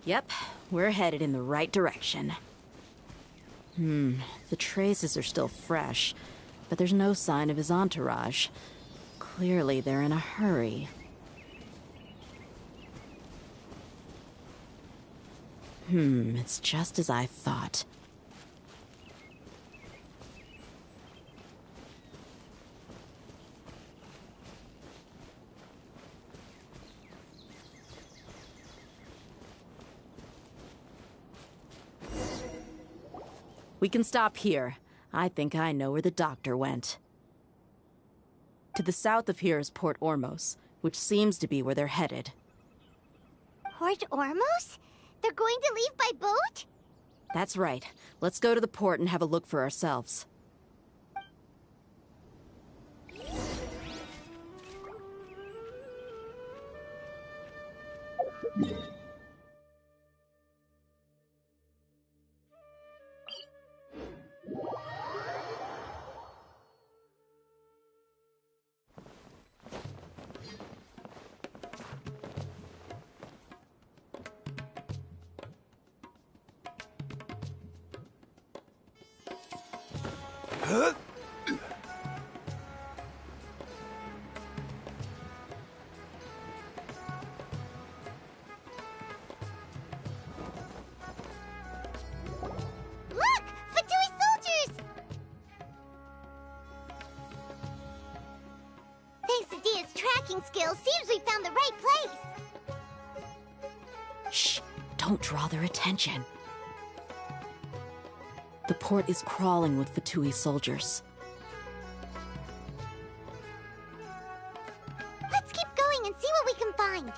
Yep, we're headed in the right direction. The traces are still fresh, but there's no sign of his entourage. Clearly, they're in a hurry. It's just as I thought. We can stop here. I think I know where the doctor went. To the south of here is Port Ormos, which seems to be where they're headed. Port Ormos? They're going to leave by boat? That's right. Let's go to the port and have a look for ourselves. Look! Fatui soldiers! Thanks to Dia's tracking skills, seems we found the right place. Shh! Don't draw their attention. The port is crawling with Fatui soldiers. Let's keep going and see what we can find.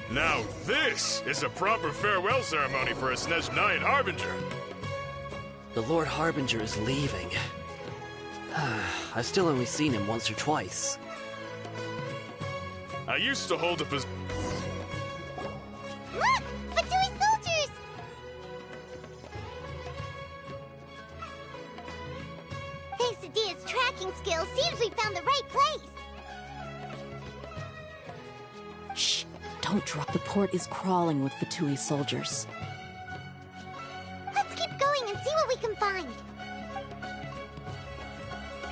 Now this is a proper farewell ceremony for a Snezhnayan Harbinger. The Lord Harbinger is leaving. I've still only seen him once or twice. I used to hold a position. Look! Fatui soldiers! Thanks to Dia's tracking skills, seems we found the right place. Shh! Don't drop. The port is crawling with Fatui soldiers. Let's keep going and see what we can find.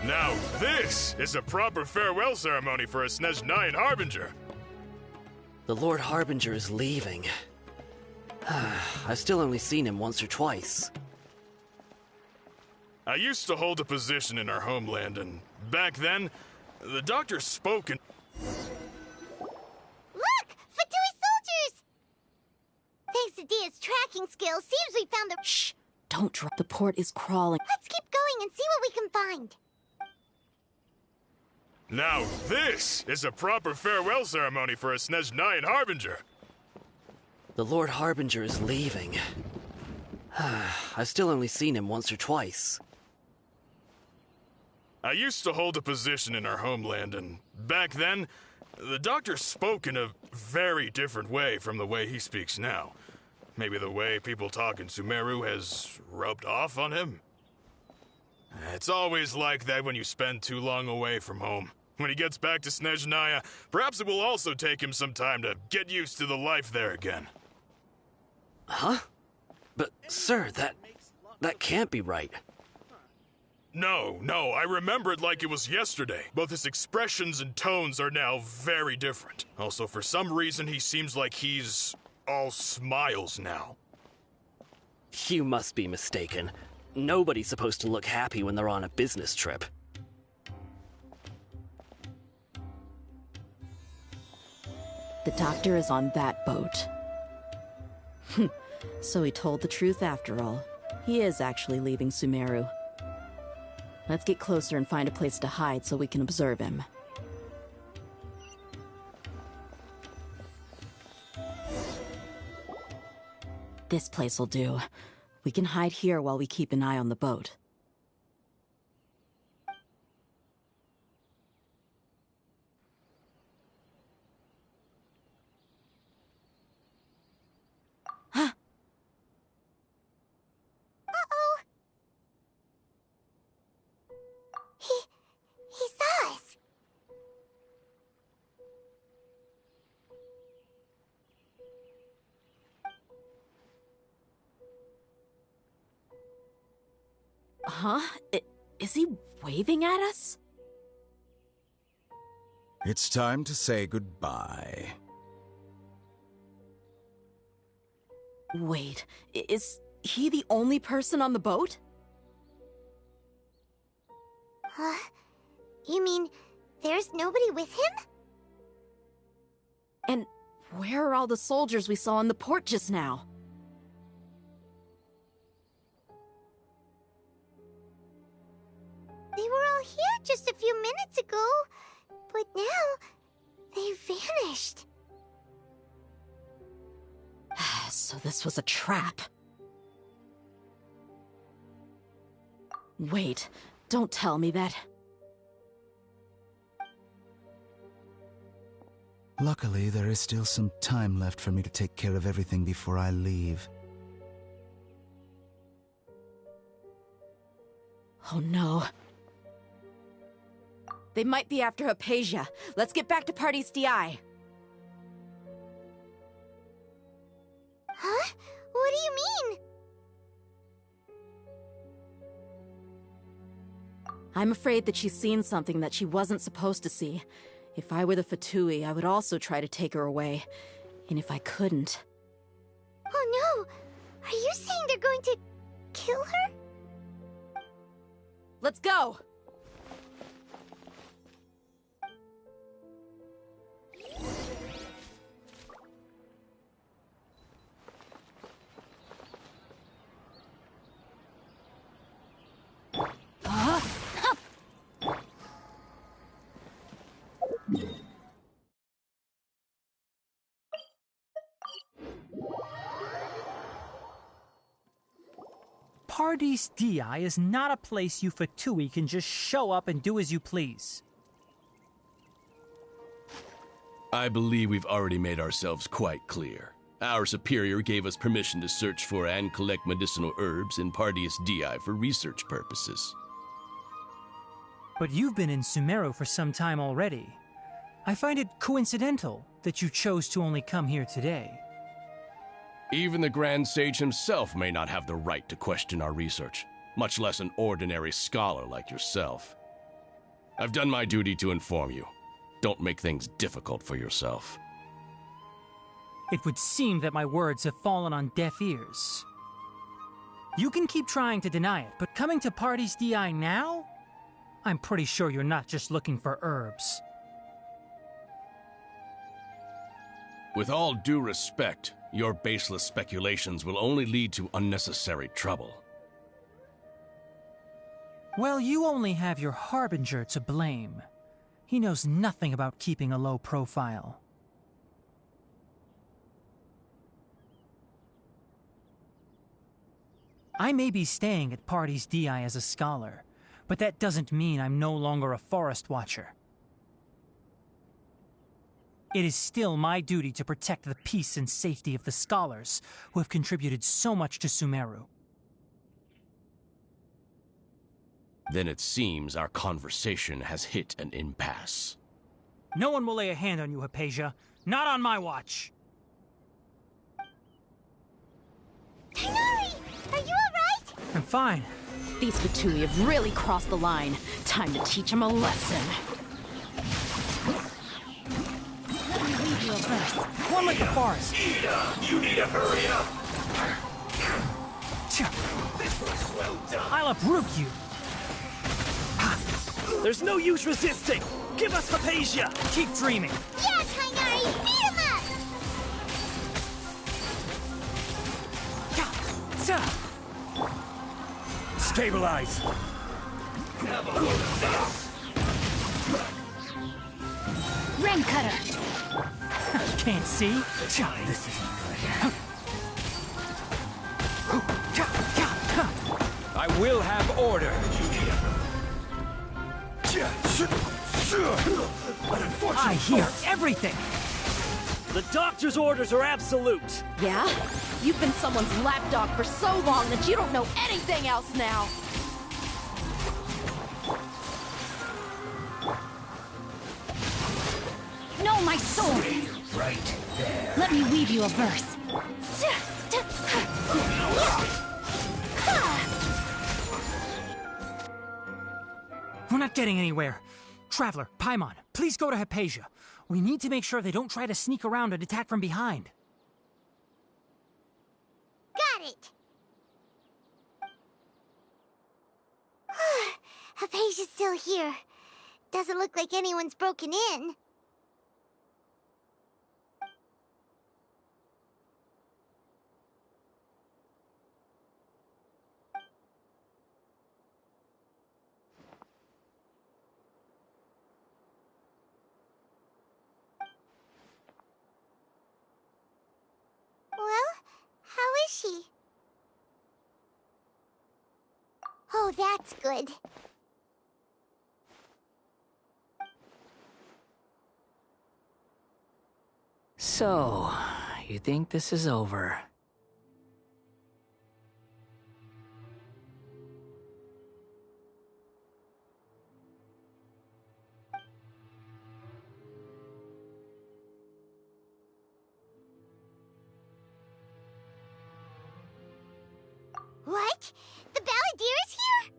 Now this is a proper farewell ceremony for a Snezhnayan Harbinger. The Lord Harbinger is leaving. I've still only seen him once or twice. I used to hold a position in our homeland, and back then, the doctor spoke in... Look! Fatui soldiers! Thanks to Dia's tracking skills, seems we found the... Shh! Don't drop. The port is crawling. Let's keep going and see what we can find. Now this is a proper farewell ceremony for a Snezhnayan Harbinger. The Lord Harbinger is leaving. I've still only seen him once or twice. I used to hold a position in our homeland, and back then, the doctor spoke in a very different way from the way he speaks now. Maybe the way people talk in Sumero has rubbed off on him? It's always like that when you spend too long away from home. When he gets back to Snezhnaya, perhaps it will also take him some time to get used to the life there again. Huh? But, sir, that can't be right. No, I remember it like it was yesterday. Both his expressions and tones are now very different. Also, for some reason, he seems like he's all smiles now. You must be mistaken. Nobody's supposed to look happy when they're on a business trip. The doctor is on that boat. So he told the truth after all. He is actually leaving Sumero. Let's get closer and find a place to hide so we can observe him. This place will do. We can hide here while we keep an eye on the boat. Uh-oh. He saw us. Huh? Is he waving at us? It's time to say goodbye. Wait, is he the only person on the boat? You mean there's nobody with him? And where are all the soldiers we saw in the port just now? They were all here just a few minutes ago, but now they vanished. So this was a trap. Wait, don't tell me that. Luckily, there is still some time left for me to take care of everything before I leave. Oh no. They might be after Hypatia. Let's get back to Party's DI. Huh? What do you mean? I'm afraid that she's seen something that she wasn't supposed to see. If I were the Fatui, I would also try to take her away. And if I couldn't... Oh no! Are you saying they're going to kill her? Let's go! Party's DI is not a place you Fatui can just show up and do as you please. I believe we've already made ourselves quite clear. Our superior gave us permission to search for and collect medicinal herbs in Party's DI for research purposes. But you've been in Sumero for some time already. I find it coincidental that you chose to only come here today. Even the Grand Sage himself may not have the right to question our research, much less an ordinary scholar like yourself. I've done my duty to inform you. Don't make things difficult for yourself. It would seem that my words have fallen on deaf ears. You can keep trying to deny it, but coming to Party's DI now? I'm pretty sure you're not just looking for herbs. With all due respect, your baseless speculations will only lead to unnecessary trouble. Well, you only have your Harbinger to blame. He knows nothing about keeping a low profile. I may be staying at Party's DI as a scholar, but that doesn't mean I'm no longer a forest watcher. It is still my duty to protect the peace and safety of the scholars who have contributed so much to Sumero. Then it seems our conversation has hit an impasse. No one will lay a hand on you, Hypatia. Not on my watch. Tighnari! Are you alright? I'm fine. These Fatui have really crossed the line. Time to teach them a lesson. You a verse. One like the forest. Ida, you need to hurry up. This was well done. I'll uproot you. There's no use resisting. Give us Hypatia. Keep dreaming. Yeah, Tighnari! Beat him up! Stabilize. Have a look at this. Rain Cutter! Can't see. This isn't good. I will have order. I hear everything. The doctor's orders are absolute. Yeah? You've been someone's lapdog for so long that you don't know anything else now. No, my sword! Right there. Let me weave you a verse. getting anywhere. Traveler, Paimon, please go to Hypatia. We need to make sure they don't try to sneak around and attack from behind. Got it! Hypatia's still here. Doesn't look like anyone's broken in. Well, how is she? Oh, that's good. So, you think this is over? What? The Balladeer is here?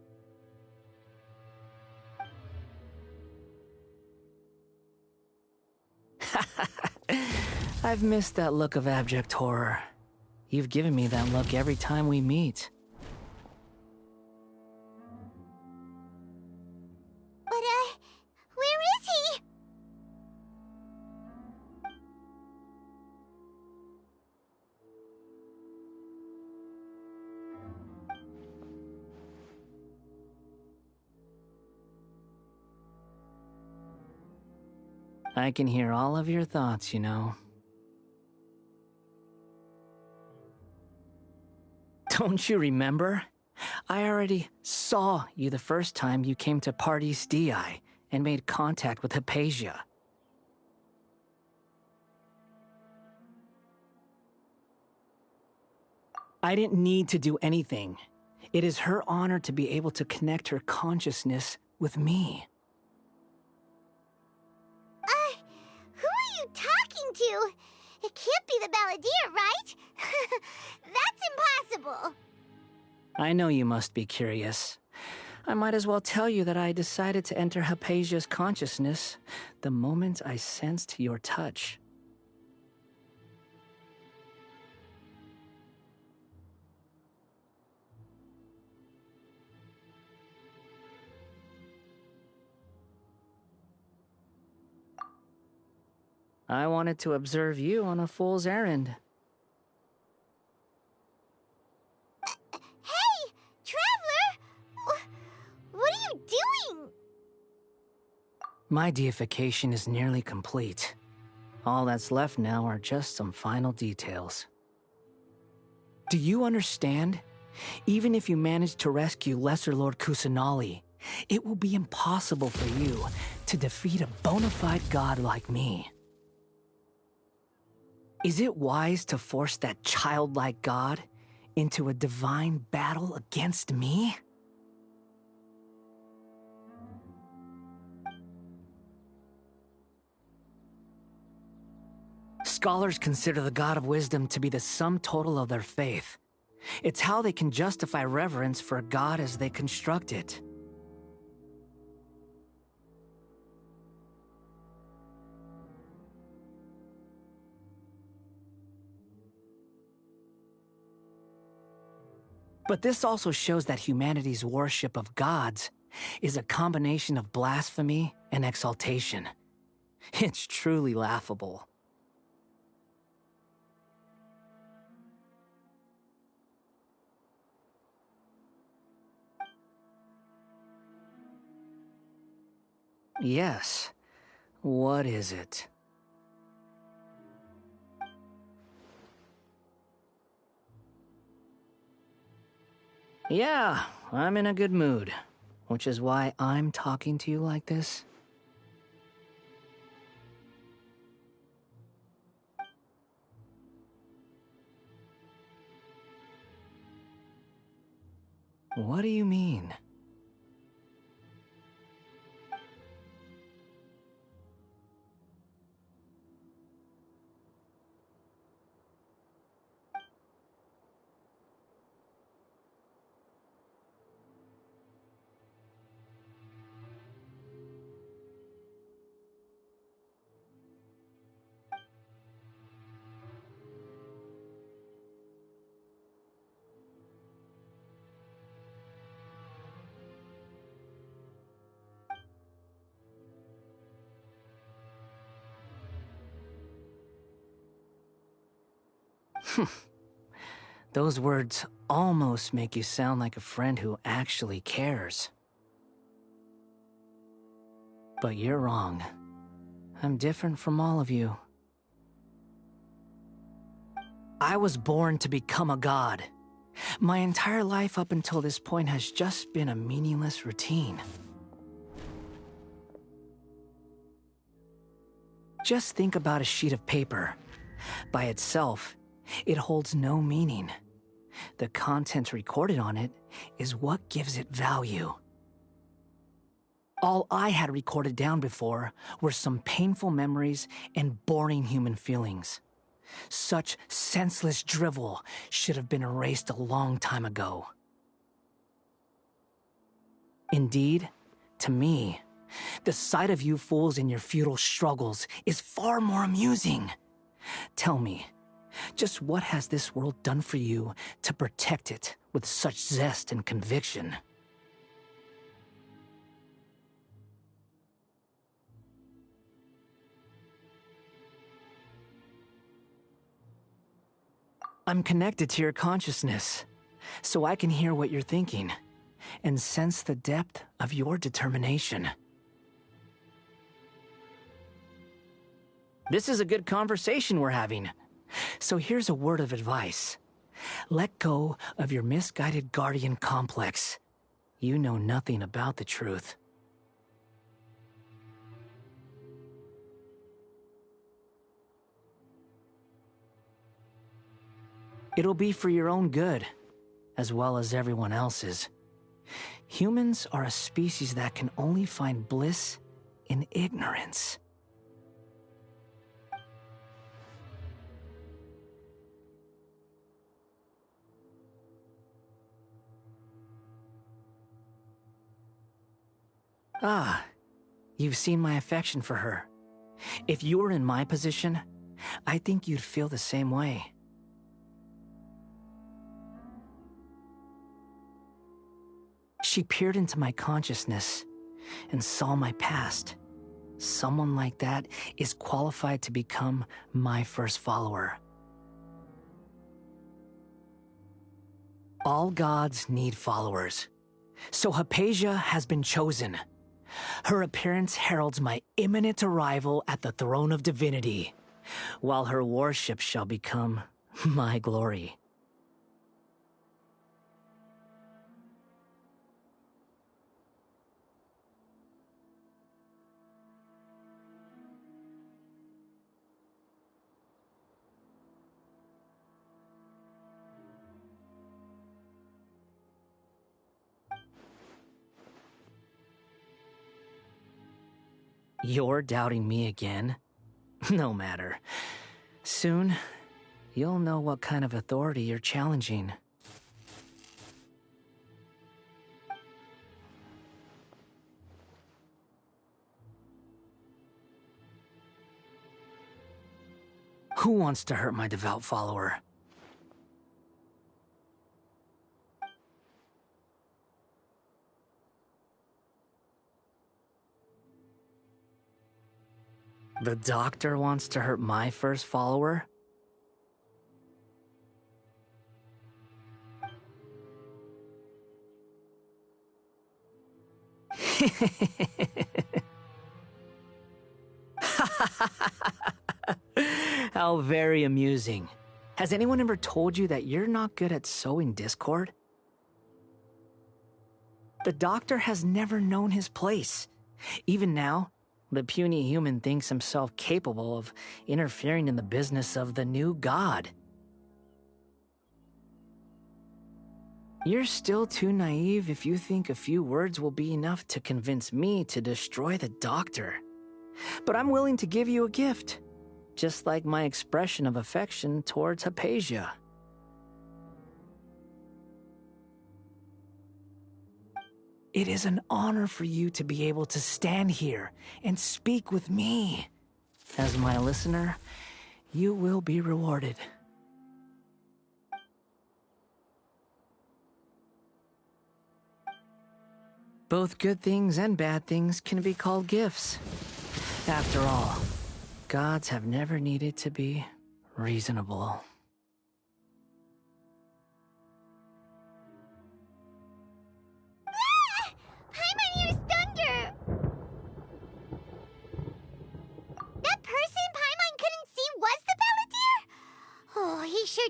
I've missed that look of abject horror. You've given me that look every time we meet. But, where is he? I can hear all of your thoughts, you know. Don't you remember? I already saw you the first time you came to Parties DI and made contact with Hypatia. I didn't need to do anything. It is her honor to be able to connect her consciousness with me. Who are you talking to? It can't be the Balladeer, right? That's impossible. I know you must be curious. I might as well tell you that I decided to enter Hypatia's consciousness the moment I sensed your touch. I wanted to observe you on a fool's errand. Hey, Traveler! What are you doing? My deification is nearly complete. All that's left now are just some final details. Do you understand? Even if you manage to rescue Lesser Lord Kusanali, it will be impossible for you to defeat a bona fide god like me. Is it wise to force that childlike god into a divine battle against me? Scholars consider the God of Wisdom to be the sum total of their faith. It's how they can justify reverence for a god as they construct it. But this also shows that humanity's worship of gods is a combination of blasphemy and exaltation. It's truly laughable. Yes. What is it? Yeah, I'm in a good mood, which is why I'm talking to you like this. What do you mean? Those words almost make you sound like a friend who actually cares. But you're wrong. I'm different from all of you. I was born to become a god. My entire life up until this point has just been a meaningless routine. Just think about a sheet of paper. By itself, it holds no meaning. The content recorded on it is what gives it value. All I had recorded down before were some painful memories and boring human feelings. Such senseless drivel should have been erased a long time ago. Indeed, to me, the sight of you fools in your futile struggles is far more amusing. Tell me, just what has this world done for you to protect it with such zest and conviction? I'm connected to your consciousness, so I can hear what you're thinking, and sense the depth of your determination. This is a good conversation we're having, so here's a word of advice. Let go of your misguided guardian complex. You know nothing about the truth. It'll be for your own good, as well as everyone else's. Humans are a species that can only find bliss in ignorance. Ah, you've seen my affection for her. If you were in my position, I think you'd feel the same way. She peered into my consciousness and saw my past. Someone like that is qualified to become my first follower. All gods need followers, so Hypatia has been chosen. Her appearance heralds my imminent arrival at the throne of divinity, while her worship shall become my glory. You're doubting me again? No matter. Soon, you'll know what kind of authority you're challenging. Who wants to hurt my devout follower? The doctor wants to hurt my first follower? How very amusing. Has anyone ever told you that you're not good at sowing discord? The doctor has never known his place. Even now, the puny human thinks himself capable of interfering in the business of the new god. You're still too naive if you think a few words will be enough to convince me to destroy the doctor. But I'm willing to give you a gift, just like my expression of affection towards Hypatia. It is an honor for you to be able to stand here and speak with me. As my listener, you will be rewarded. Both good things and bad things can be called gifts. After all, gods have never needed to be reasonable.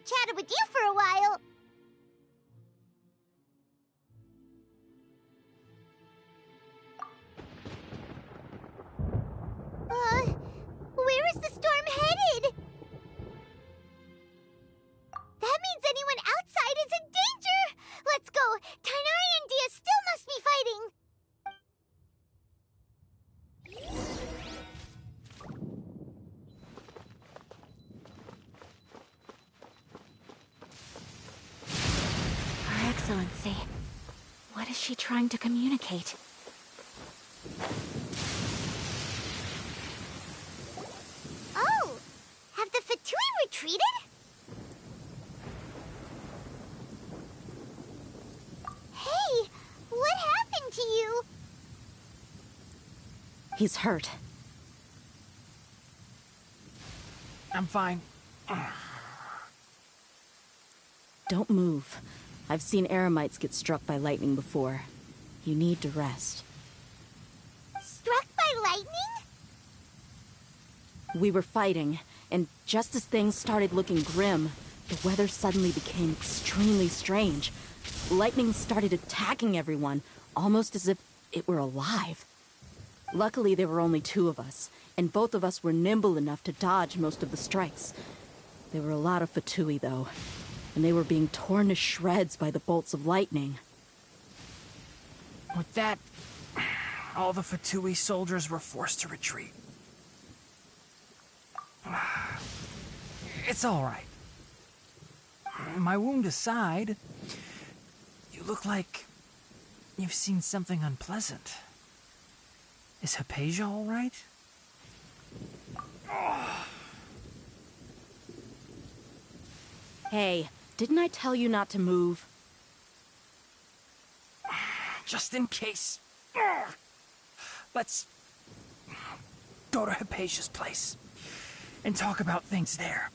chatted with you for a while. Where is the storm headed? That means anyone outside is in danger! Let's go! Tainari and Dia still must be fighting! Her Excellency, what is she trying to communicate? Oh! Have the Fatui retreated? Hey! What happened to you? He's hurt. I'm fine. Don't move. I've seen eremites get struck by lightning before. You need to rest. Struck by lightning? We were fighting, and just as things started looking grim, the weather suddenly became extremely strange. Lightning started attacking everyone, almost as if it were alive. Luckily, there were only two of us, and both of us were nimble enough to dodge most of the strikes. There were a lot of Fatui, though, and they were being torn to shreds by the bolts of lightning. With that, all the Fatui soldiers were forced to retreat. It's all right. My wound aside, you look like you've seen something unpleasant. Is Hypatia all right? Hey, didn't I tell you not to move? Just in case. Let's go to Hypatia's place and talk about things there.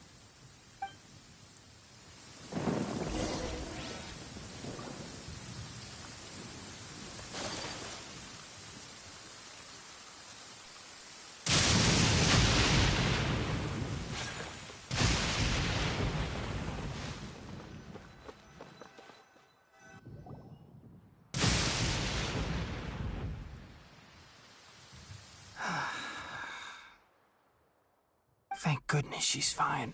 Thank goodness she's fine.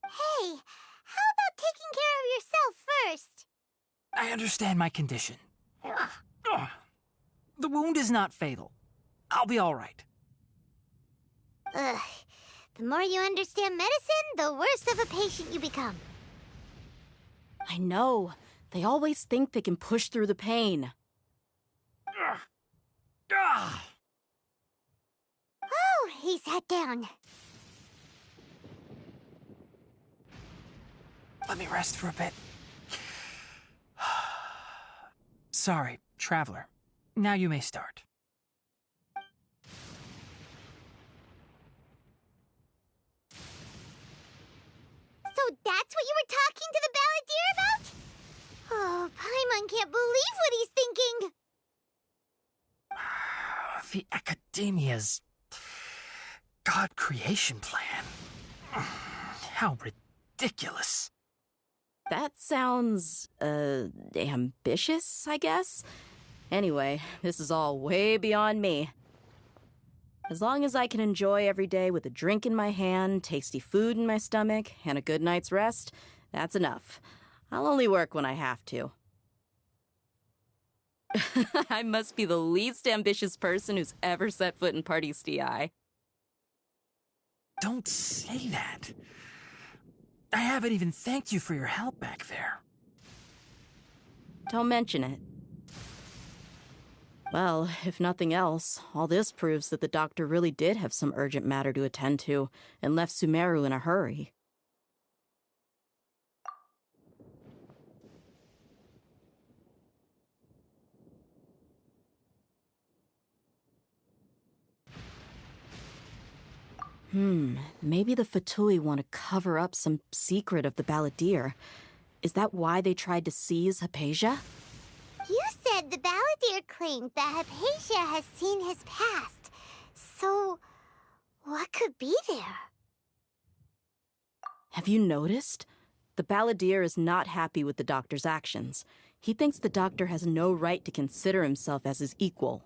Hey, how about taking care of yourself first? I understand my condition. The wound is not fatal. I'll be all right. Ugh. The more you understand medicine, the worse of a patient you become. I know. They always think they can push through the pain. Oh, he sat down. Let me rest for a bit. Sorry, traveler. Now you may start. So that's what you were talking to the balladeer about? Oh, Paimon can't believe what he's thinking. The Academia's God creation plan. How ridiculous. That sounds, ambitious, I guess? Anyway, this is all way beyond me. As long as I can enjoy every day with a drink in my hand, tasty food in my stomach, and a good night's rest, that's enough. I'll only work when I have to. I must be the least ambitious person who's ever set foot in Party's DI. Don't say that. I haven't even thanked you for your help back there. Don't mention it. Well, if nothing else, all this proves that the doctor really did have some urgent matter to attend to and left Sumero in a hurry. Maybe the Fatui want to cover up some secret of the balladeer. Is that why they tried to seize Hypatia? You said the balladeer claimed that Hypatia has seen his past. So, what could be there? Have you noticed? The balladeer is not happy with the doctor's actions. He thinks the doctor has no right to consider himself as his equal.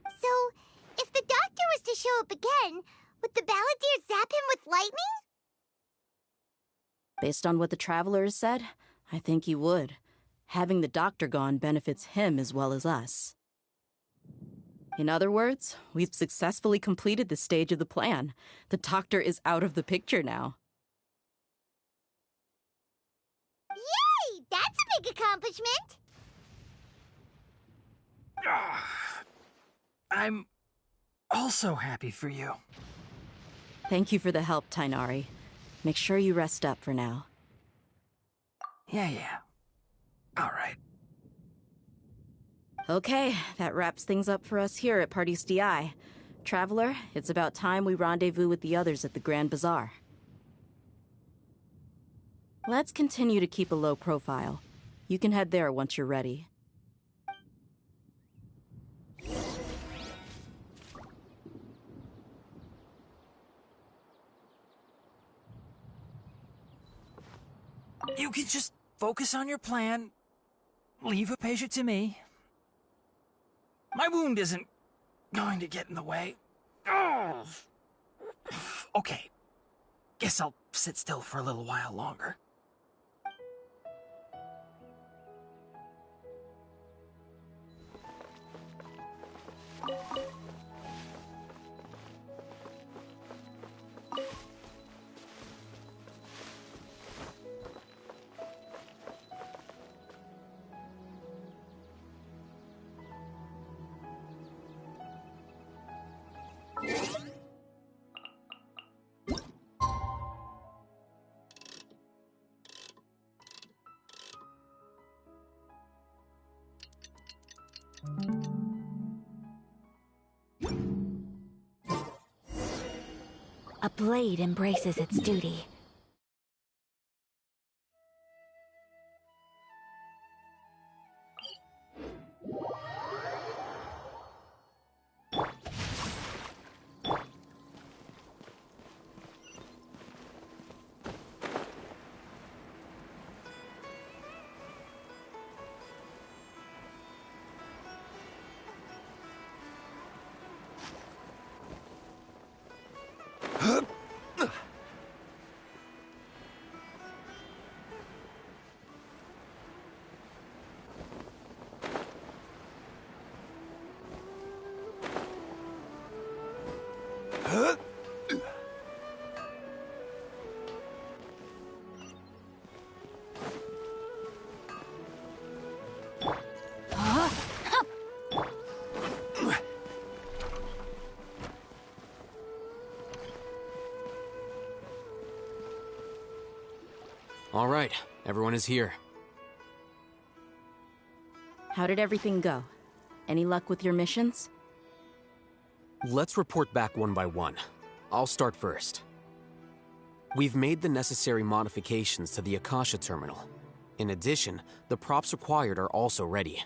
So, if the doctor was to show up again, would the balladeer zap him with lightning? Based on what the Traveler has said, I think he would. Having the doctor gone benefits him as well as us. In other words, we've successfully completed this stage of the plan. The doctor is out of the picture now. Yay! That's a big accomplishment! I'm also happy for you. Thank you for the help, Tainari. Make sure you rest up for now. Yeah. All right. Okay, that wraps things up for us here at Parties DI. Traveler, it's about time we rendezvous with the others at the Grand Bazaar. Let's continue to keep a low profile. You can head there once you're ready. You can just focus on your plan. Leave a patient to me. My wound isn't going to get in the way. Oh. Okay. Guess I'll sit still for a little while longer. A blade embraces its duty. All right, everyone is here. How did everything go? Any luck with your missions? Let's report back one by one. I'll start first. We've made the necessary modifications to the Akasha terminal. In addition, the props required are also ready.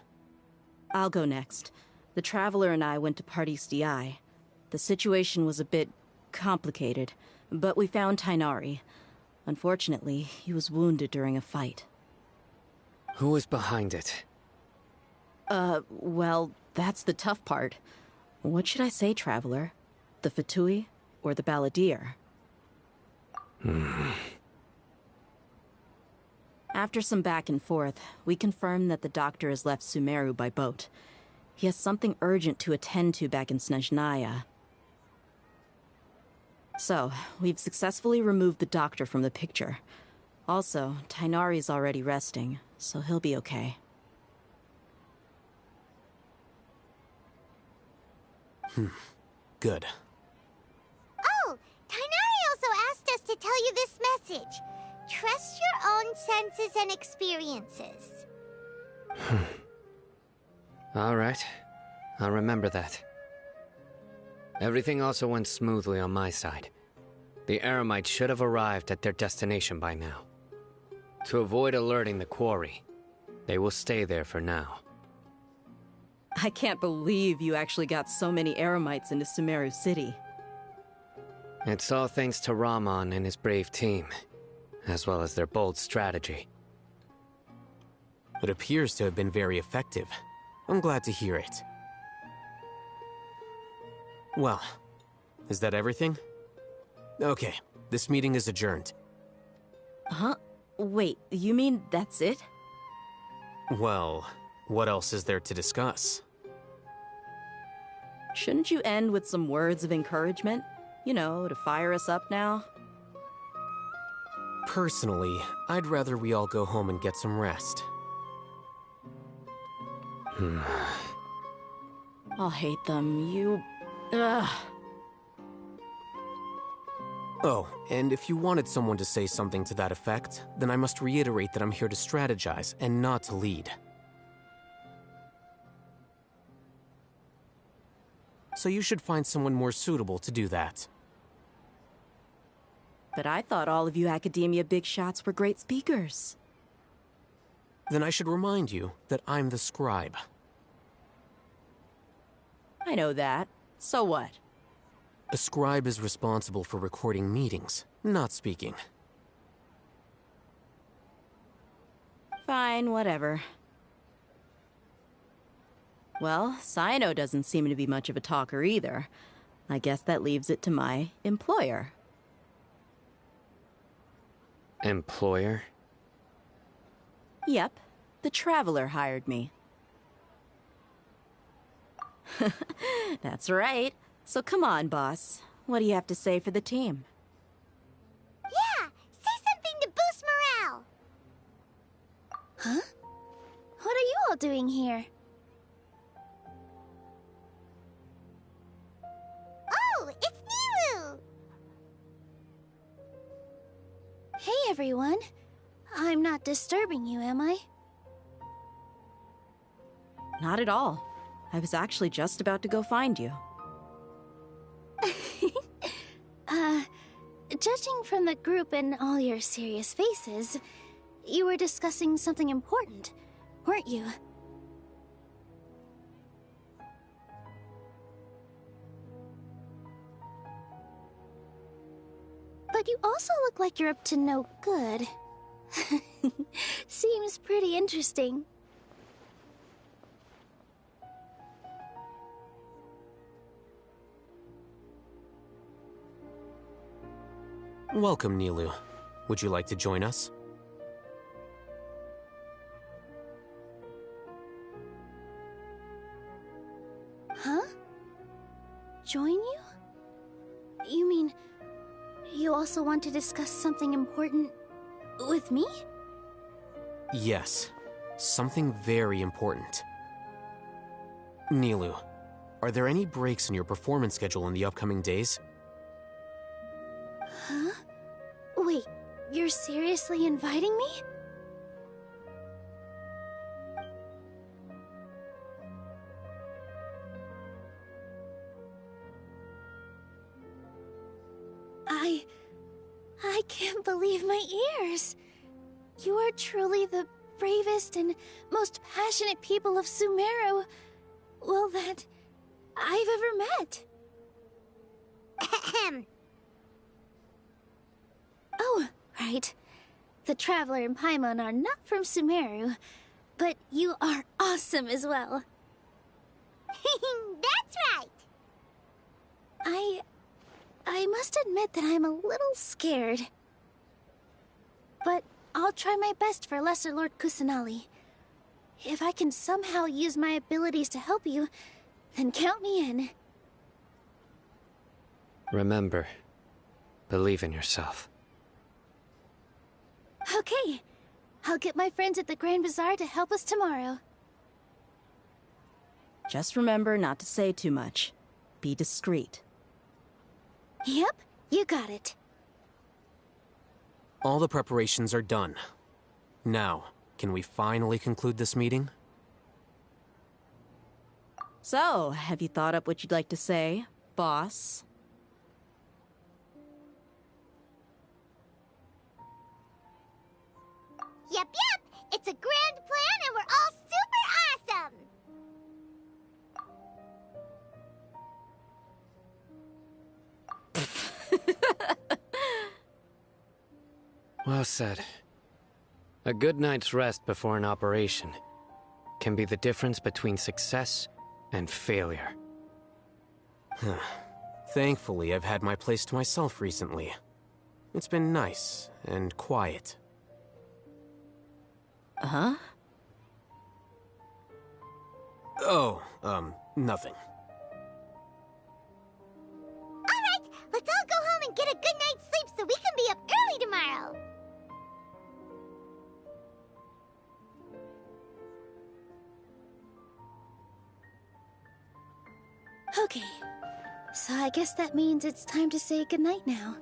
I'll go next. The Traveler and I went to Parties DI. The situation was a bit complicated, but we found Tainari. Unfortunately, he was wounded during a fight. Who is behind it? Well, that's the tough part. What should I say, Traveler? The Fatui or the Balladeer? After some back and forth, we confirmed that the doctor has left Sumero by boat. He has something urgent to attend to back in Snezhnaya. So, we've successfully removed the doctor from the picture. Also, Tainari's already resting, so he'll be okay. Good. Oh, Tainari also asked us to tell you this message. Trust your own senses and experiences. All right. I'll remember that. Everything also went smoothly on my side. The Eremites should have arrived at their destination by now. To avoid alerting the quarry, they will stay there for now. I can't believe you actually got so many Eremites into Sumeru City. It's all thanks to Rahman and his brave team, as well as their bold strategy. It appears to have been very effective. I'm glad to hear it. Well, is that everything? Okay, this meeting is adjourned. Huh? Wait, you mean that's it? Well, what else is there to discuss? Shouldn't you end with some words of encouragement? You know, to fire us up now? Personally, I'd rather we all go home and get some rest. I'll hate them. Ugh. Oh, and if you wanted someone to say something to that effect, then I must reiterate that I'm here to strategize and not to lead. So you should find someone more suitable to do that. But I thought all of you academia big shots were great speakers. Then I should remind you that I'm the scribe. I know that. So what? A scribe is responsible for recording meetings, not speaking. Fine, whatever. Well, Cyno doesn't seem to be much of a talker either. I guess that leaves it to my employer. Employer? Yep, the Traveler hired me. That's right. So come on, boss. What do you have to say for the team? Yeah, say something to boost morale. Huh? What are you all doing here? Oh, it's Nilu! Hey, everyone. I'm not disturbing you, am I? Not at all. I was actually just about to go find you. Judging from the group and all your serious faces, you were discussing something important, weren't you? But you also look like you're up to no good. Seems pretty interesting. Welcome, Nilu. Would you like to join us? Huh? Join you? You mean, you also want to discuss something important with me? Yes, something very important. Nilu, are there any breaks in your performance schedule in the upcoming days? Huh? Wait, you're seriously inviting me? I can't believe my ears. You are truly the bravest and most passionate people of Sumero, well, that I've ever met. Ahem. Oh, right. The Traveler and Paimon are not from Sumeru, but you are awesome as well. That's right. I must admit that I'm a little scared. But I'll try my best for Lesser Lord Kusanali. If I can somehow use my abilities to help you, then count me in. Remember, believe in yourself. Okay. I'll get my friends at the Grand Bazaar to help us tomorrow. Just remember not to say too much. Be discreet. Yep, you got it. All the preparations are done. Now, can we finally conclude this meeting? So, have you thought up what you'd like to say, boss? Yep. It's a grand plan and we're all super awesome. Well said. A good night's rest before an operation can be the difference between success and failure. Thankfully, I've had my place to myself recently. It's been nice and quiet. Huh? Oh, nothing. Alright, let's all go home and get a good night's sleep so we can be up early tomorrow. Okay, so I guess that means it's time to say goodnight now.